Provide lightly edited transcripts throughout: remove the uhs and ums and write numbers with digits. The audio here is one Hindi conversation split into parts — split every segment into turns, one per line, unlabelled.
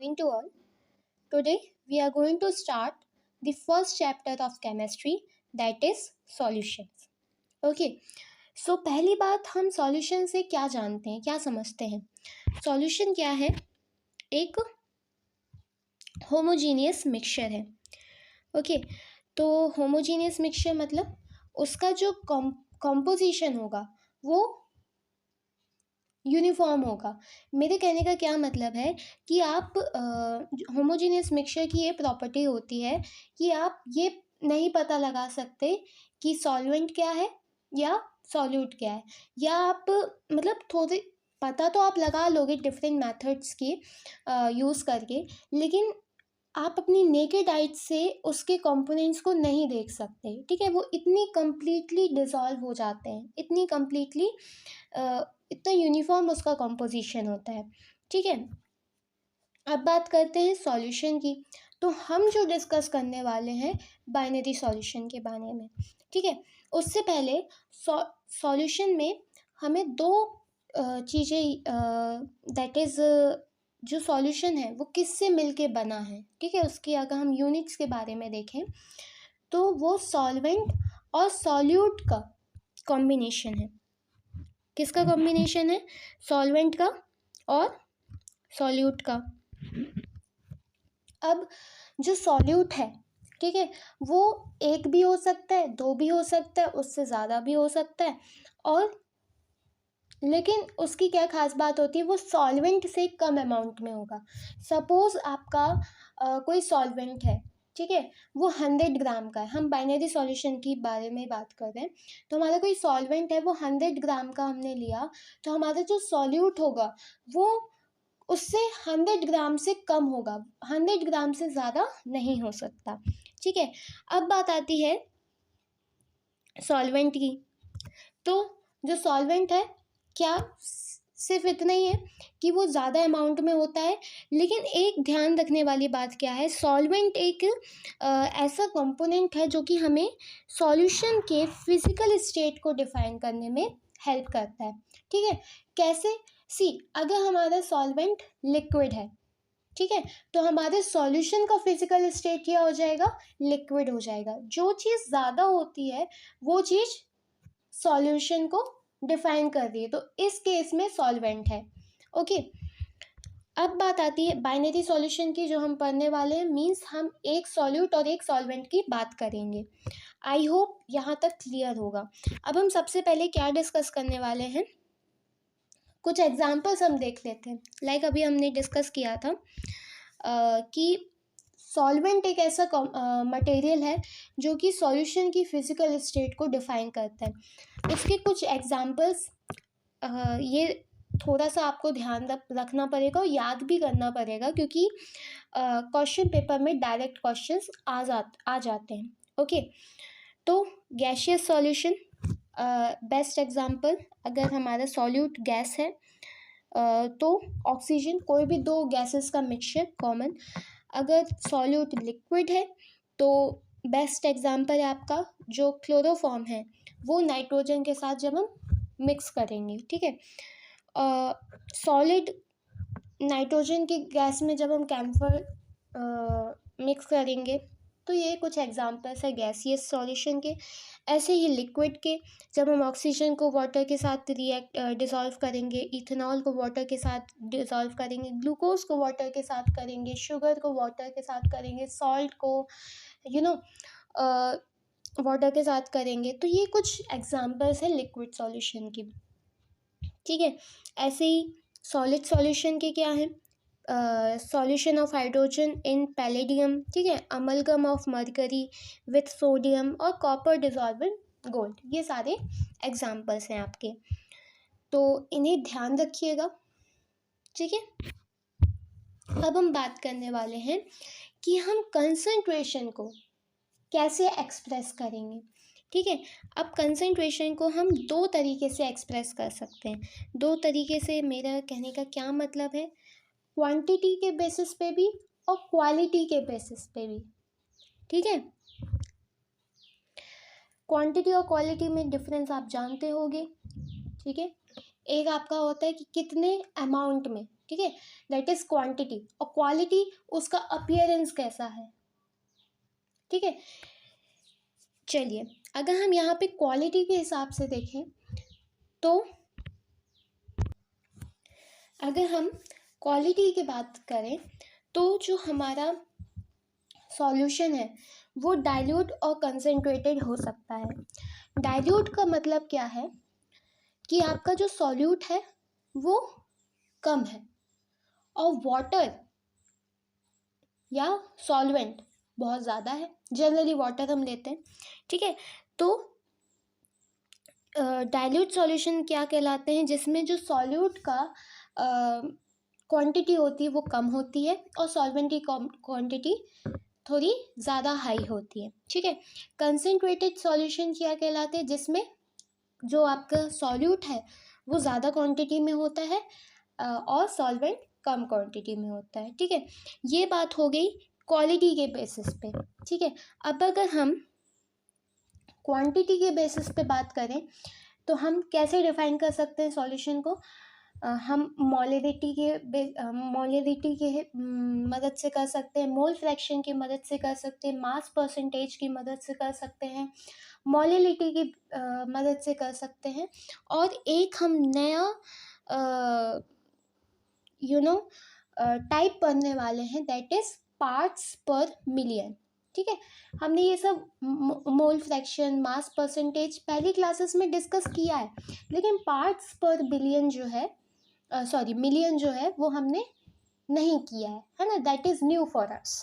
Morning to all. Today we are going to start the first chapter of chemistry, that is solutions. Okay. So पहली बात, हम सॉल्यूशन से क्या जानते हैं, क्या समझते हैं? सॉल्यूशन क्या है? एक होमोजीनियस मिक्सचर है. ओके. तो होमोजीनियस मिक्सचर मतलब उसका जो कॉम्पोजिशन होगा वो यूनिफॉर्म होगा. मेरे कहने का क्या मतलब है कि आप होमोजीनियस मिक्सचर की ये प्रॉपर्टी होती है कि आप ये नहीं पता लगा सकते कि सॉल्वेंट क्या है या सॉल्यूट क्या है, या आप मतलब थोड़े पता तो आप लगा लोगे डिफरेंट मेथड्स की यूज़ करके, लेकिन आप अपनी नेकेड आइज से उसके कंपोनेंट्स को नहीं देख सकते. ठीक है, वो इतनी कम्प्लीटली डिसॉल्व हो जाते हैं, इतनी कम्प्लीटली इतना यूनिफॉर्म उसका कंपोजिशन होता है. ठीक है, अब बात करते हैं सॉल्यूशन की. तो हम जो डिस्कस करने वाले हैं बाइनरी सॉल्यूशन के बारे में. ठीक है, उससे पहले सॉल्यूशन में हमें दो चीज़ें, दैट इज़ जो सॉल्यूशन है वो किससे मिलके बना है. ठीक है, उसकी अगर हम यूनिट्स के बारे में देखें तो वो सॉल्वेंट और सॉल्यूट का कॉम्बिनेशन है. किसका कॉम्बिनेशन है? सॉल्वेंट का और सॉल्यूट का. अब जो सॉल्यूट है, ठीक है, वो एक भी हो सकता है, दो भी हो सकता है, उससे ज़्यादा भी हो सकता है. और लेकिन उसकी क्या खास बात होती है, वो सॉल्वेंट से कम अमाउंट में होगा. सपोज आपका कोई सॉल्वेंट है, ठीक है, वो 100 ग्राम का है. हम बाइनरी सॉल्यूशन की बारे में बात कर रहे हैं. तो हमारा कोई सॉल्वेंट है, वो 100 ग्राम का हमने लिया, तो हमारा जो सॉल्यूट होगा वो उससे 100 ग्राम से कम होगा, 100 ग्राम से ज़्यादा नहीं हो सकता. ठीक है, अब बात आती है सॉल्वेंट की. तो जो सॉल्वेंट है, क्या सिर्फ इतना ही है कि वो ज़्यादा अमाउंट में होता है, लेकिन एक ध्यान रखने वाली बात क्या है, सॉल्वेंट एक ऐसा कंपोनेंट है जो कि हमें सॉल्यूशन के फिजिकल स्टेट को डिफाइन करने में हेल्प करता है. ठीक है, कैसे? अगर हमारा सॉल्वेंट लिक्विड है, ठीक है, तो हमारे सॉल्यूशन का फिजिकल स्टेट क्या हो जाएगा? लिक्विड हो जाएगा. जो चीज़ ज़्यादा होती है वो चीज़ सॉल्यूशन को डिफाइन कर रही है, तो इस केस में सॉल्वेंट है. ओके, अब बात आती है बाइनरी सॉल्यूशन की, जो हम पढ़ने वाले हैं. मींस हम एक सॉल्यूट और एक सॉल्वेंट की बात करेंगे. आई होप यहाँ तक क्लियर होगा. अब हम सबसे पहले क्या डिस्कस करने वाले हैं, कुछ एग्जाम्पल्स हम देख लेते हैं. लाइक अभी हमने डिस्कस किया था कि सॉल्वेंट एक ऐसा मटेरियल है जो कि सॉल्यूशन की फिजिकल स्टेट को डिफाइन करता है. उसके कुछ एग्जाम्पल्स, ये थोड़ा सा आपको ध्यान रखना पड़ेगा और याद भी करना पड़ेगा, क्योंकि क्वेश्चन पेपर में डायरेक्ट क्वेश्चंस आ जाते हैं. ओके, तो गैसियस सॉल्यूशन, बेस्ट एग्जांपल, अगर हमारा सॉल्यूट गैस है तो ऑक्सीजन, कोई भी दो गैसेस का मिक्सचर कॉमन. अगर सॉल्यूट लिक्विड है तो बेस्ट एग्जांपल है आपका जो क्लोरोफॉर्म है, वो नाइट्रोजन के साथ जब हम मिक्स करेंगे. ठीक है, सॉलिड नाइट्रोजन की गैस में जब हम कैम्फर मिक्स करेंगे, तो ये कुछ एग्जांपल्स है गैसियस सॉल्यूशन के. ऐसे ही लिक्विड के, जब हम ऑक्सीजन को वाटर के साथ डिसॉल्व करेंगे, इथेनॉल को वाटर के साथ डिसॉल्व करेंगे, ग्लूकोज को वाटर के साथ करेंगे, शुगर को वाटर के साथ करेंगे, सॉल्ट को वाटर के साथ करेंगे. तो ये कुछ एग्जांपल्स है लिक्विड सॉल्यूशन की. ठीक है, ऐसे ही सॉलिड सॉल्यूशन के क्या है, solution of hydrogen in palladium. ठीक है, amalgam of mercury with sodium और कॉपर डिसॉल्व इन गोल्ड. ये सारे एग्जांपल्स हैं आपके, तो इन्हें ध्यान रखिएगा. ठीक है, अब हम बात करने वाले हैं कि हम कंसंट्रेशन को कैसे एक्सप्रेस करेंगे. ठीक है, अब कंसंट्रेशन को हम दो तरीके से एक्सप्रेस कर सकते हैं. दो तरीके से मेरा कहने का क्या मतलब है, क्वांटिटी के बेसिस पे भी और क्वालिटी के बेसिस पे भी. ठीक है, क्वांटिटी और क्वालिटी में डिफरेंस आप जानते होंगे. ठीक है, एक आपका होता है कि कितने अमाउंट में ठीक है, दैट इज क्वांटिटी, और क्वालिटी उसका अपीयरेंस कैसा है, ठीक है। चलिए, अगर हम यहाँ पे क्वालिटी के हिसाब से देखें तो अगर हम क्वालिटी की बात करें तो जो हमारा सॉल्यूशन है वो डाइल्यूट और कंसनट्रेटेड हो सकता है। डाइल्यूट का मतलब क्या है कि आपका जो सॉल्यूट है वो कम है, और वाटर या सॉल्वेंट बहुत ज़्यादा है। जनरली वाटर हम लेते हैं, ठीक है। तो डाइल्यूट सॉल्यूशन क्या कहलाते हैं, जिसमें जो सॉल्यूट का क्वांटिटी होती है वो कम होती है और सॉल्वेंट की क्वांटिटी थोड़ी ज़्यादा हाई होती है, ठीक है। कंसनट्रेटेड सॉल्यूशन क्या कहलाते हैं, जिसमें जो आपका सॉल्यूट है वो ज़्यादा क्वांटिटी में होता है और सॉल्वेंट कम क्वांटिटी में होता है, ठीक है। ये बात हो गई क्वालिटी के बेसिस पे, ठीक है। अब अगर हम क्वांटिटी के बेसिस पे बात करें तो हम कैसे डिफाइन कर सकते हैं सॉल्यूशन को, हम मोलरिटी के मदद से कर सकते हैं, मोल फ्रैक्शन की मदद से कर सकते हैं, मास परसेंटेज की मदद से कर सकते हैं, मोलिलिटी की मदद से कर सकते हैं, और एक हम नया टाइप पढ़ने वाले हैं, दैट इज पार्ट्स पर मिलियन, ठीक है। हमने ये सब मोल फ्रैक्शन, मास परसेंटेज पहली क्लासेस में डिस्कस किया है, लेकिन पार्ट्स पर बिलियन जो है मिलियन जो है वो हमने नहीं किया है ना, that is new for us,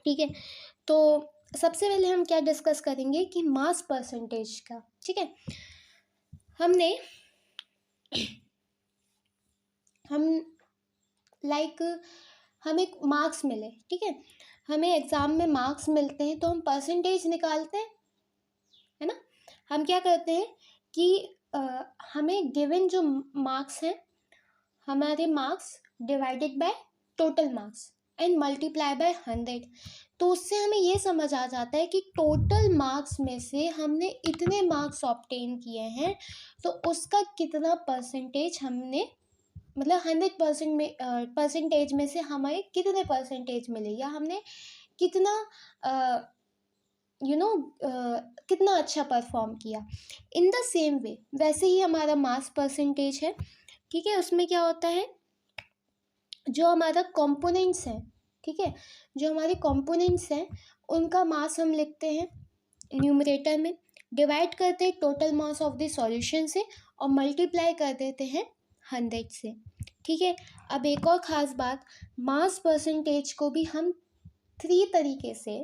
ठीक है। तो सबसे पहले हम क्या डिस्कस करेंगे कि मास परसेंटेज का, ठीक है। हमें मार्क्स मिले, ठीक है, हमें एग्ज़ाम में मार्क्स मिलते हैं तो हम परसेंटेज निकालते हैं, है ना। हम क्या करते हैं कि हमें गिवन जो मार्क्स हैं, हमारे marks divided by total marks and multiply by 100, तो उससे हमें ये समझ आ जाता है कि टोटल मार्क्स में से हमने इतने मार्क्स ऑब्टेन किए हैं, तो उसका कितना परसेंटेज हमने, मतलब 100% में परसेंटेज में से हमें कितने परसेंटेज मिले, या हमने कितना कितना अच्छा परफॉर्म किया। इन द सेम वे वैसे ही हमारा मास परसेंटेज है, ठीक है। उसमें क्या होता है, जो हमारा कंपोनेंट्स हैं, ठीक है, जो हमारे कंपोनेंट्स हैं उनका मास हम लिखते हैं न्यूमरेटर में, डिवाइड करते हैं total mass of the solution से और मल्टीप्लाई कर देते हैं 100 से, ठीक है। अब एक और ख़ास बात, मास परसेंटेज को भी हम 3 तरीके से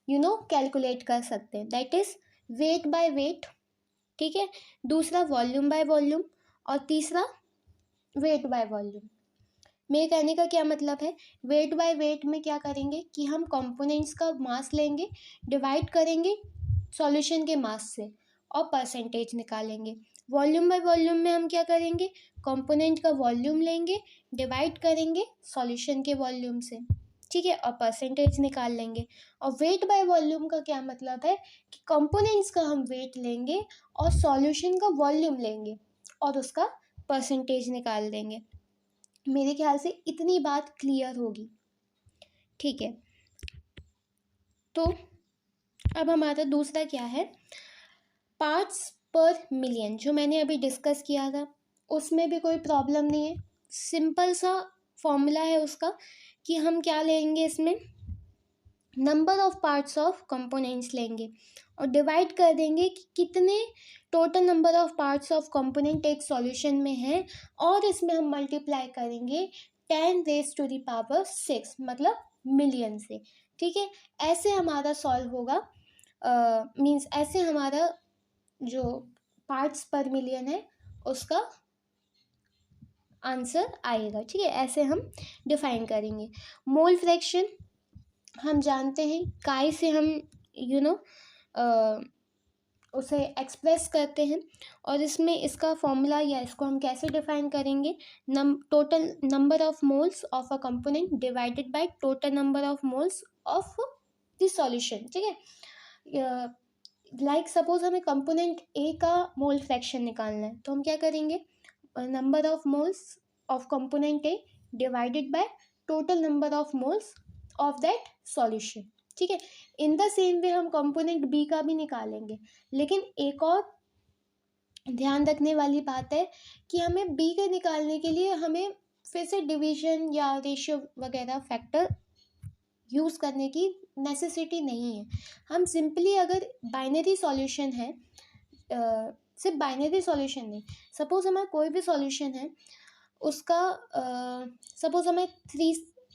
कैलकुलेट कर सकते हैं, that is weight by weight, ठीक है, दूसरा वॉल्यूम बाय वॉल्यूम, और तीसरा वेट बाय वॉल्यूम। मेरे कहने का क्या मतलब है, वेट बाय वेट में क्या करेंगे कि हम कंपोनेंट्स का मास लेंगे, डिवाइड करेंगे सॉल्यूशन के मास से और परसेंटेज निकालेंगे। वॉल्यूम बाय वॉल्यूम में हम क्या करेंगे, कंपोनेंट का वॉल्यूम लेंगे, डिवाइड करेंगे सॉल्यूशन के वॉल्यूम से, ठीक है, और परसेंटेज निकाल लेंगे। और वेट बाय वॉल्यूम का क्या मतलब है कि कंपोनेंट्स का हम वेट लेंगे और सॉल्यूशन का वॉल्यूम लेंगे और उसका परसेंटेज निकाल देंगे। मेरे ख्याल से इतनी बात क्लियर होगी, ठीक है। तो अब हमारा दूसरा क्या है, पार्ट्स पर मिलियन, जो मैंने अभी डिस्कस किया था उसमें भी कोई प्रॉब्लम नहीं है, सिंपल सा फॉर्मूला है उसका कि हम क्या लेंगे, इसमें number of parts of components लेंगे और डिवाइड कर देंगे कि कितने total number of parts of component एक सॉल्यूशन में है, और इसमें हम मल्टीप्लाई करेंगे 10⁻⁶, मतलब मिलियन से, ठीक है। ऐसे हमारा सॉल्व होगा, मीन्स ऐसे हमारा जो पार्ट्स पर मिलियन है उसका आंसर आएगा, ठीक है। ऐसे हम डिफाइन करेंगे। मोल फ्रैक्शन हम जानते हैं, काय से हम उसे एक्सप्रेस करते हैं, और इसमें इसका फॉर्मूला या इसको हम कैसे डिफाइन करेंगे, total number of moles of a component divided by total number of moles of the solution, ठीक है। लाइक सपोज हमें कंपोनेंट ए का मोल फ्रैक्शन निकालना है, तो हम क्या करेंगे, number of moles of component A divided by total number of moles of that solution. ठीक है, इन द सेम वे हम कंपोनेंट बी का भी निकालेंगे, लेकिन एक और ध्यान रखने वाली बात है कि हमें बी के निकालने के लिए हमें फिर से डिवीजन या रेशियो वगैरह फैक्टर यूज़ करने की नेसेसिटी नहीं है। हम सिंपली अगर बाइनरी सॉल्यूशन है, सिर्फ बाइनरी सॉल्यूशन नहीं, सपोज हमारा कोई भी सॉल्यूशन है उसका, सपोज हमें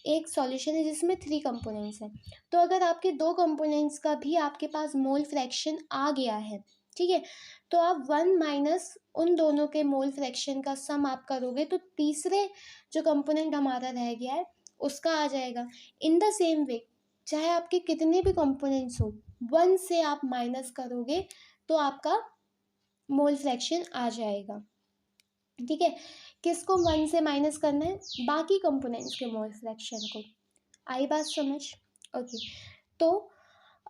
एक सॉल्यूशन है जिसमें 3 कंपोनेंट्स हैं, तो अगर आपके 2 कंपोनेंट्स का भी आपके पास मोल फ्रैक्शन आ गया है, ठीक है, तो आप 1 माइनस उन दोनों के मोल फ्रैक्शन का सम आप करोगे तो तीसरे जो कंपोनेंट हमारा रह गया है उसका आ जाएगा। इन द सेम वे चाहे आपके कितने भी कंपोनेंट्स हो, 1 से आप माइनस करोगे तो आपका मोल फ्रैक्शन आ जाएगा। ठीक है, किसको 1 से माइनस करना है? बाकी कंपोनेंट्स के मोल फ्रैक्शन को। आई बात समझ? ओके, तो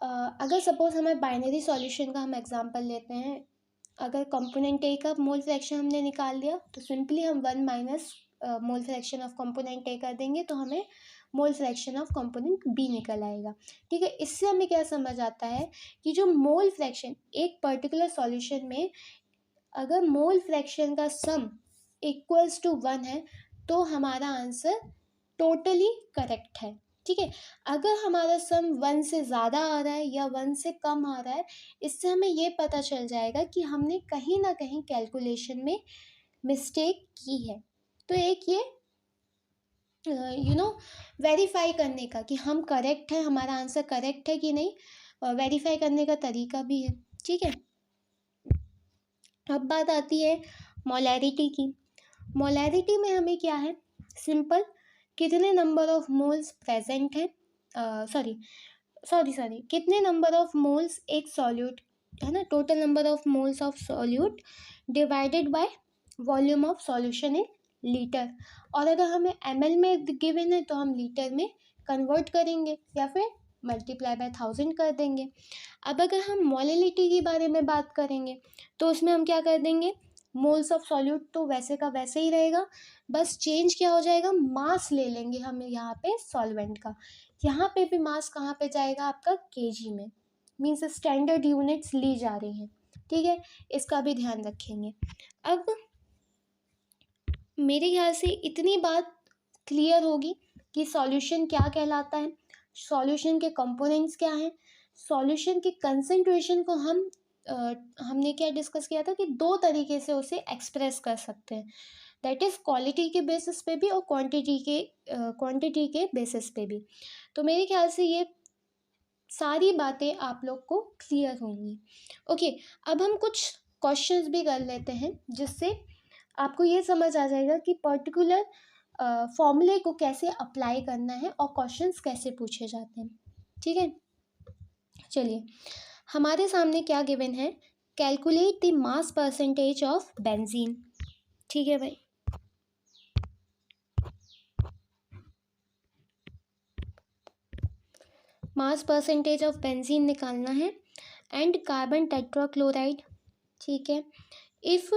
अगर सपोज हमें बाइनरी सॉल्यूशन का हम एग्जांपल लेते हैं, अगर कंपोनेंट ए का मोल फ्रैक्शन हमने निकाल लिया तो सिंपली हम 1 minus mole fraction of component A कर देंगे तो हमें mole fraction of component B निकल आएगा। ठीक है, इससे हमें क्या समझ आता है कि जो मोल फ्रैक्शन एक पर्टिकुलर सॉल्यूशन में अगर मोल फ्रैक्शन का सम इक्वल्स टू 1 है तो हमारा आंसर टोटली करेक्ट है। ठीक है, अगर हमारा सम 1 से ज़्यादा आ रहा है या 1 से कम आ रहा है, इससे हमें ये पता चल जाएगा कि हमने कहीं ना कहीं कैलकुलेशन में मिस्टेक की है। तो एक ये वेरीफाई करने का कि हम करेक्ट है, हमारा आंसर करेक्ट है कि नहीं, वेरीफाई करने का तरीका भी है। ठीक है, अब बात आती है मोलैरिटी की। मोलैरिटी में हमें क्या है, सिंपल कितने नंबर ऑफ मोल्स प्रेजेंट है, सॉरी कितने नंबर ऑफ मोल्स एक सॉल्यूट है ना, total number of moles of solute divided by volume of solution in litre, और अगर हमें ml में गिवन है तो हम लीटर में कन्वर्ट करेंगे या फिर मल्टीप्लाई बाय 1000 कर देंगे। अब अगर हम मोलैलिटी के बारे में बात करेंगे तो उसमें हम क्या कर देंगे, मोल्स ऑफ सॉल्यूट तो वैसे का वैसे ही रहेगा, बस चेंज क्या हो जाएगा, मास ले लेंगे हम यहाँ पे सॉल्वेंट का। यहाँ पे भी मास कहाँ पे जाएगा आपका, केजी में, मीन्स स्टैंडर्ड यूनिट्स ली जा रही हैं। ठीक है, इसका भी ध्यान रखेंगे। अब मेरे ख्याल से इतनी बात क्लियर होगी कि सॉल्यूशन क्या कहलाता है, सॉल्यूशन के कंपोनेंट्स क्या हैं, सॉल्यूशन की कंसंट्रेशन को हमने क्या डिस्कस किया था कि 2 तरीके से उसे एक्सप्रेस कर सकते हैं, दैट इज़ क्वालिटी के बेसिस पे भी और क्वांटिटी के बेसिस पे भी। तो मेरे ख्याल से ये सारी बातें आप लोग को क्लियर होंगी। ओके, अब हम कुछ क्वेश्चंस भी कर लेते हैं जिससे आपको ये समझ आ जाएगा कि पर्टिकुलर फॉर्मूले को कैसे अप्लाई करना है और क्वेश्चंस कैसे पूछे जाते हैं। ठीक है, चलिए हमारे सामने क्या गिवन है, calculate the mass percentage of benzene. ठीक है भाई, मास परसेंटेज ऑफ बेंजीन निकालना है एंड कार्बन टेट्राक्लोराइड। ठीक है, if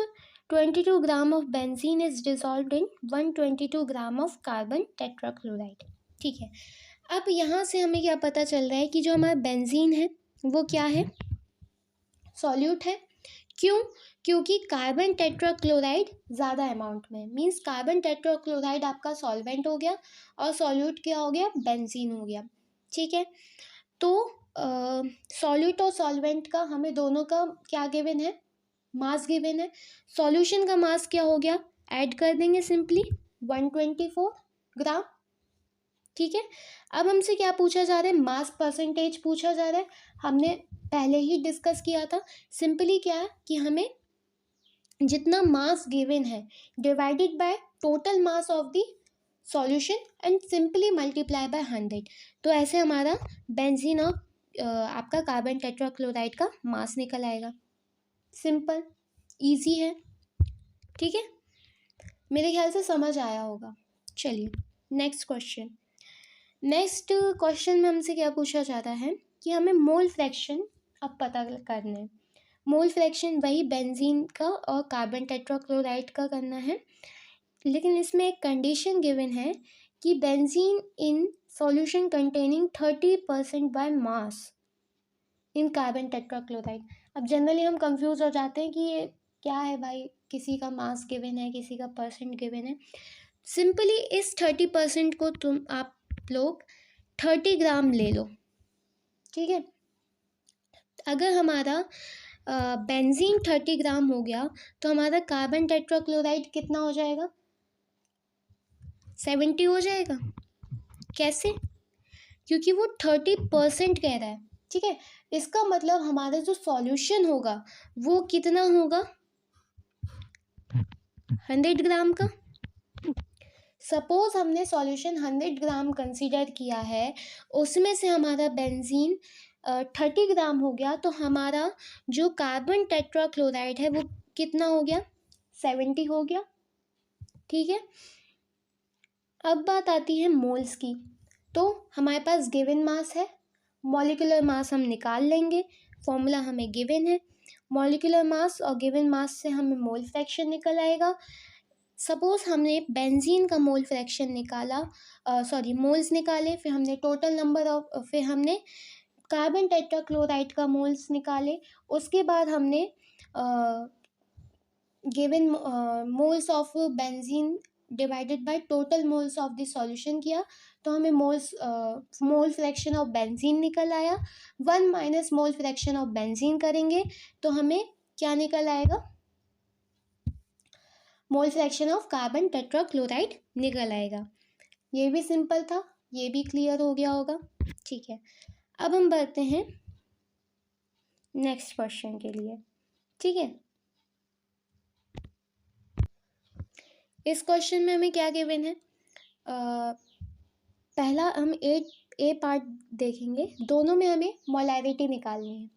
22 gram of benzene is dissolved in 122 gram of carbon tetrachloride. ठीक है, अब यहाँ से हमें क्या पता चल रहा है कि जो हमारा बेंजीन है वो क्या है, सॉल्यूट है। क्यों? क्योंकि कार्बन टेट्राक्लोराइड ज़्यादा अमाउंट में, मीन्स कार्बन टेट्राक्लोराइड आपका सॉल्वेंट हो गया और सॉल्यूट क्या हो गया, बेंजीन हो गया। ठीक है, तो सॉल्यूट और सॉल्वेंट का हमें दोनों का क्या गिवन है, मास गिवन है। सॉल्यूशन का मास क्या हो गया, ऐड कर देंगे सिंपली 124 ग्राम। ठीक है, अब हमसे क्या पूछा जा रहा है, मास परसेंटेज पूछा जा रहा है। हमने पहले ही डिस्कस किया था, सिंपली क्या है कि हमें जितना मास गिवन है divided by total mass of the solution and simply multiply by 100। तो ऐसे हमारा बेंजीन और आपका कार्बन टेट्राक्लोराइड का मास निकल आएगा। सिंपल, इजी है। ठीक है, मेरे ख्याल से समझ आया होगा। चलिए नेक्स्ट क्वेश्चन में हमसे क्या पूछा जा रहा है कि हमें मोल फ्रैक्शन अब पता करना है। मोल फ्रैक्शन वही बेंजीन का और कार्बन टेट्राक्लोराइड का करना है। लेकिन इसमें एक कंडीशन गिवन है कि benzene in solution containing 30% by mass in carbon tetrachloride. अब जनरली हम कंफ्यूज हो जाते हैं कि ये क्या है भाई, किसी का मास गिवन है, किसी का परसेंट गिवन है। सिंपली इस 30% को आप लोग 30 ग्राम ले लो, ठीक है। अगर हमारा बेंजीन 30 ग्राम हो गया तो हमारा कार्बन टेट्राक्लोराइड कितना हो जाएगा, 70 हो जाएगा। कैसे? क्योंकि वो 30% कह रहा है, ठीक है। इसका मतलब हमारा जो सॉल्यूशन होगा वो कितना होगा, 100 ग्राम का। सपोज हमने सॉल्यूशन 100 ग्राम कंसीडर किया है, उसमें से हमारा बेंजीन 30 ग्राम हो गया, तो हमारा जो कार्बन टेट्राक्लोराइड है वो कितना हो गया, 70 हो गया, ठीक है। अब बात आती है मोल्स की। तो हमारे पास गिवन मास है, मॉलिक्यूलर मास हम निकाल लेंगे, फॉर्मूला हमें गिवन है। मॉलिक्यूलर मास और गिवन मास से हमें मोल फ्रैक्शन निकल आएगा। सपोज हमने बेंजीन का मोल फ्रैक्शन निकाला, मोल्स निकाले, फिर हमने टोटल नंबर ऑफ, फिर हमने कार्बन टेट्राक्लोराइड का मोल्स निकाले, उसके बाद हमने given moles of benzene divided by total moles of the solution किया, तो हमें मोल फ्रैक्शन ऑफ बेंजीन निकल आया। 1 minus mole fraction of benzene करेंगे तो हमें क्या निकल आएगा, मोल फ्रैक्शन ऑफ कार्बन टेट्राक्लोराइड निकल आएगा। ये भी सिंपल था, ये भी क्लियर हो गया होगा, ठीक है। अब हम बढ़ते हैं नेक्स्ट क्वेश्चन के लिए, ठीक है। इस क्वेश्चन में हमें क्या गिवन है, पहला हम ए पार्ट देखेंगे, दोनों में हमें मोलैरिटी निकालनी है।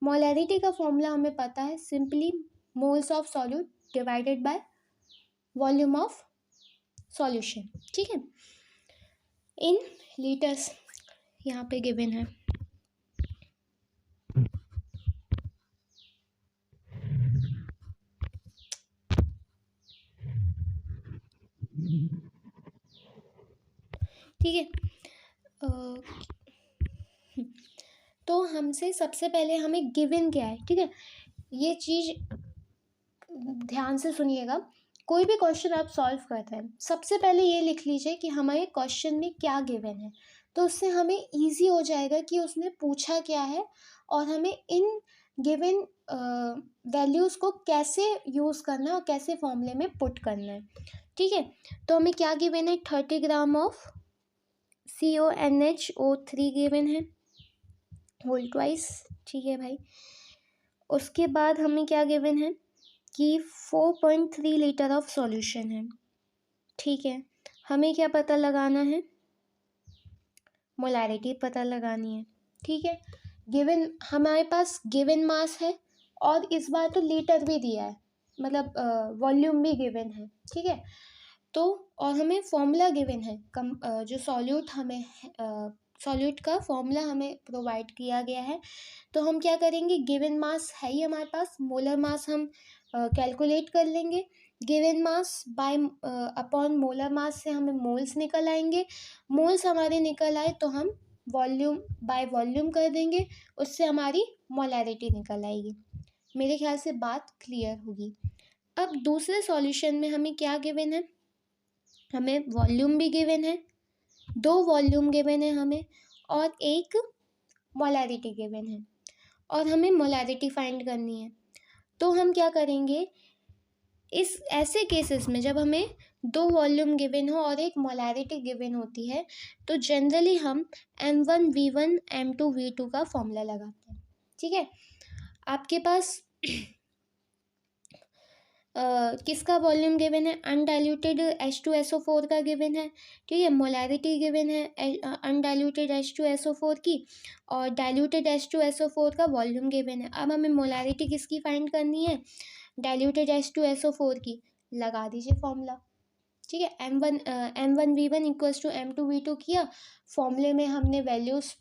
मोलैरिटी का फॉर्मूला हमें पता है, simply moles of solute divided by volume of solution, ठीक है, इन लीटर्स यहाँ पे गिवन है। ठीक है, तो हमसे सबसे पहले हमें गिवन क्या है, ठीक है। ये चीज़ ध्यान से सुनिएगा, कोई भी क्वेश्चन आप सॉल्व करते हैं सबसे पहले ये लिख लीजिए कि हमारे क्वेश्चन में क्या गिवन है, तो उससे हमें इजी हो जाएगा कि उसने पूछा क्या है और हमें इन गिवन वैल्यूज़ को कैसे यूज़ करना है और कैसे फॉर्मूले में पुट करना है, ठीक है। तो हमें क्या गिवन है, 30 ग्राम ऑफ CONHO3 गिवन है होल ट्वाइस, ठीक है भाई। उसके बाद हमें क्या गिवन है कि 4.3 लीटर ऑफ सॉल्यूशन है, ठीक है। हमें क्या पता लगाना है, मोलैरिटी पता लगानी है, ठीक है। गिवन हमारे पास गिवन मास है और इस बार तो लीटर भी दिया है, मतलब वॉल्यूम भी गिवन है, ठीक है। तो और हमें फॉर्मूला गिवन है, जो सॉल्यूट हमें सॉल्यूट का फॉर्मूला हमें प्रोवाइड किया गया है। तो हम क्या करेंगे, गिवन मास है ही हमारे पास, मोलर मास हम कैलकुलेट कर लेंगे, given mass by upon molar mass से हमें मोल्स निकल आएंगे, मोल्स हमारे निकल आए तो हम वॉल्यूम बाय वॉल्यूम कर देंगे, उससे हमारी मोलैरिटी निकल आएगी। मेरे ख्याल से बात क्लियर होगी। अब दूसरे सॉल्यूशन में हमें क्या गिवन है, हमें वॉल्यूम भी गिवन है, 2 वॉल्यूम गिवन है हमें, और एक मोलैरिटी गिवन है, और हमें मोलैरिटी फाइंड करनी है। तो हम क्या करेंगे, इस ऐसे केसेस में जब हमें 2 वॉल्यूम गिवन हो और एक मोलैरिटी गिवन होती है, तो जनरली हम M1V1 M2V2 का फॉर्मूला लगाते हैं, ठीक है। आपके पास किसका वॉल्यूम गिवन है, अनडाइल्यूटेड H2SO4 का गिवन है, ठीक है। मोलैरिटी गिवन है अनडाइल्यूटेड H2SO4 की, और डाइल्यूटेड H2SO4 का वॉल्यूम गिवन है। अब हमें मोलैरिटी किसकी फाइंड करनी है, डाइल्यूटेड H2SO4 की, लगा दीजिए फॉर्मूला, ठीक है। M1V1 इक्वल्स टू M2V2 किया, फॉर्मूले में हमने वैल्यूज़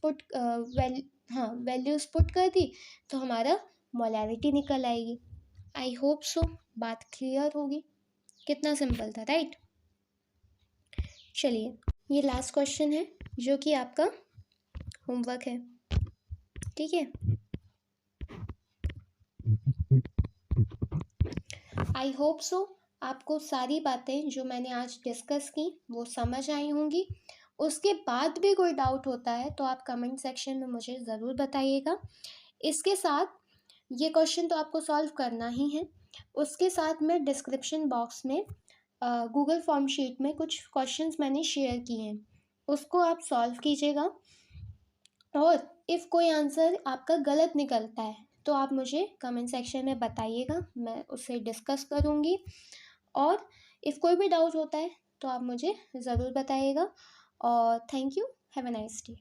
पुट कर दी, तो हमारा मोलैरिटी निकल आएगी। आई होप सो बात क्लियर होगी, कितना सिंपल था, राइट। चलिए, ये लास्ट क्वेश्चन है जो कि आपका होमवर्क है, ठीक है। आई होप सो आपको सारी बातें जो मैंने आज डिस्कस की वो समझ आई होंगी। उसके बाद भी कोई डाउट होता है तो आप कमेंट सेक्शन में मुझे ज़रूर बताइएगा। इसके साथ ये क्वेश्चन तो आपको सॉल्व करना ही है, उसके साथ मैं डिस्क्रिप्शन बॉक्स में गूगल फॉर्म शीट में कुछ क्वेश्चंस मैंने शेयर किए हैं, उसको आप सॉल्व कीजिएगा। और इफ़ कोई आंसर आपका गलत निकलता है तो आप मुझे कमेंट सेक्शन में बताइएगा, मैं उसे डिस्कस करूँगी। और इफ़ कोई भी डाउट होता है तो आप मुझे ज़रूर बताइएगा। और thank you, have a nice day.